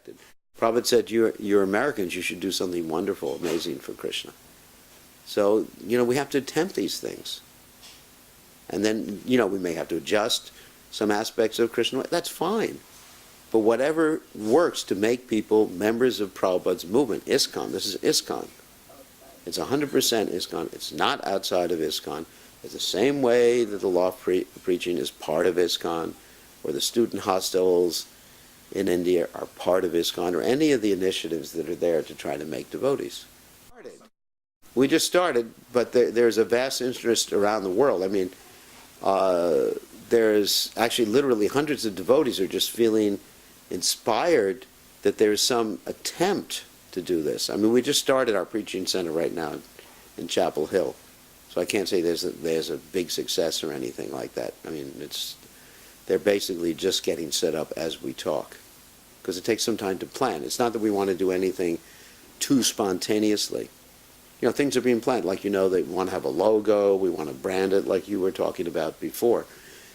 expected. Prabhupada said, you're Americans, you should do something wonderful, amazing for Krishna. So, we have to attempt these things. And then, we may have to adjust some aspects of Krishna. That's fine. But whatever works to make people members of Prabhupada's movement, ISKCON, this is ISKCON. It's 100% ISKCON. It's not outside of ISKCON. It's the same way that the law of preaching is part of ISKCON, or the student hostels in India are part of ISKCON, or any of the initiatives that are there to try to make devotees. We just started, but there's a vast interest around the world. I mean, there's actually literally hundreds of devotees are just feeling inspired that there's some attempt to do this. I mean, we just started our preaching center right now in Chapel Hill, so I can't say there's a big success or anything like that. I mean, they're basically just getting set up as we talk, because it takes some time to plan. It's not that we want to do anything too spontaneously. Things are being planned, like, they want to have a logo, we want to brand it, like you were talking about before.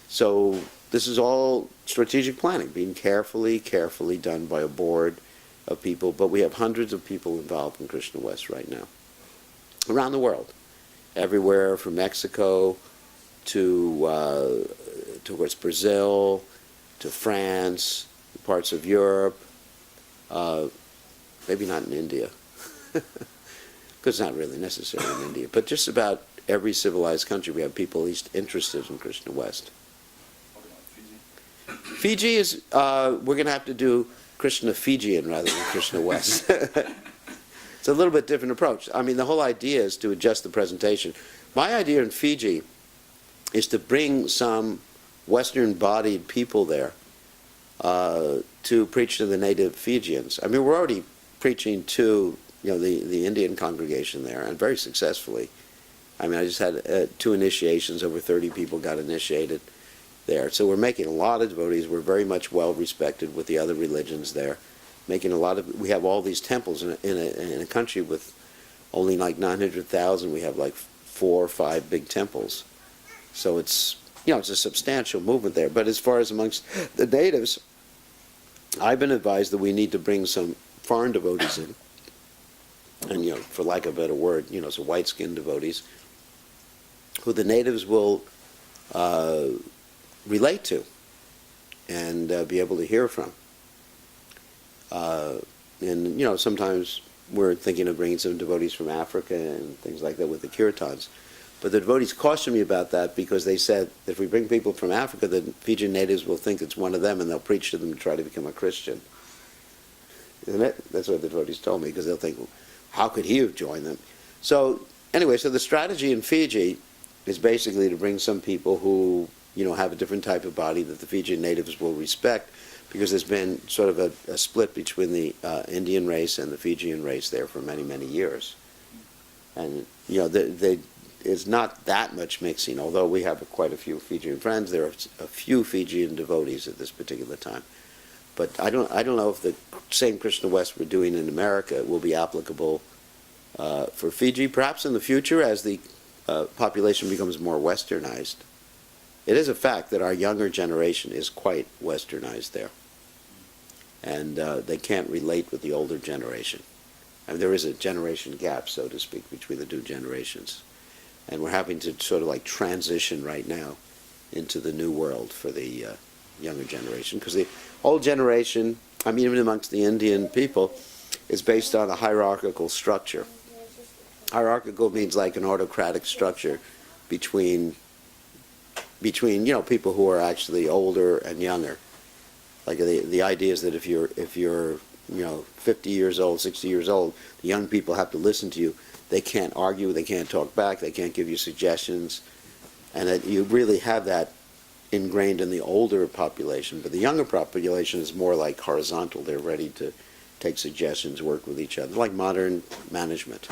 So this is all strategic planning, being carefully done by a board of people. But we have hundreds of people involved in Krishna West right now, around the world, everywhere from Mexico to towards Brazil, to France, parts of Europe, maybe not in India, because it's not really necessary in India, but just about every civilized country we have people at least interested in Krishna West. Fiji is, we're going to have to do Krishna Fijian rather than Krishna West. It's a little bit different approach. I mean, the whole idea is to adjust the presentation. My idea in Fiji is to bring some Western-bodied people there to preach to the native Fijians. I mean, we're already preaching to the Indian congregation there, and very successfully. I mean, I just had 2 initiations. Over 30 people got initiated there. So we're making a lot of devotees. We're very much well respected with the other religions there. Making a lot of. We have all these temples in a country with only like 900,000. We have like 4 or 5 big temples. So it's it's a substantial movement there. But as far as amongst the natives, I've been advised that we need to bring some foreign devotees in. And, for lack of a better word, so white-skinned devotees, who the natives will relate to and be able to hear from. And, sometimes we're thinking of bringing some devotees from Africa and things like that with the kirtans. But the devotees cautioned me about that, because they said that if we bring people from Africa, the Fijian natives will think it's one of them, and they'll preach to them to try to become a Christian. Isn't it? That's what the devotees told me, because they'll think, well, how could he have joined them? So anyway, so the strategy in Fiji is basically to bring some people who have a different type of body that the Fijian natives will respect, because there's been sort of a split between the Indian race and the Fijian race there for many, many years. And it's not that much mixing, although we have quite a few Fijian friends. There are a few Fijian devotees at this particular time. But I don't know if the same Krishna West we're doing in America will be applicable for Fiji. Perhaps in the future, as the population becomes more westernized. It is a fact that our younger generation is quite westernized there. And they can't relate with the older generation. I mean, there is a generation gap, so to speak, between the 2 generations. And we're having to sort of like transition right now into the new world for the younger generation, because the old generation, I mean, even amongst the Indian people, is based on a hierarchical structure. Hierarchical means like an autocratic structure between people who are actually older and younger. Like the idea is that if you're 50 years old, 60 years old, the young people have to listen to you. They can't argue, they can't talk back, they can't give you suggestions, and that you really have that ingrained in the older population. But the younger population is more like horizontal. They're ready to take suggestions, work with each other, like modern management.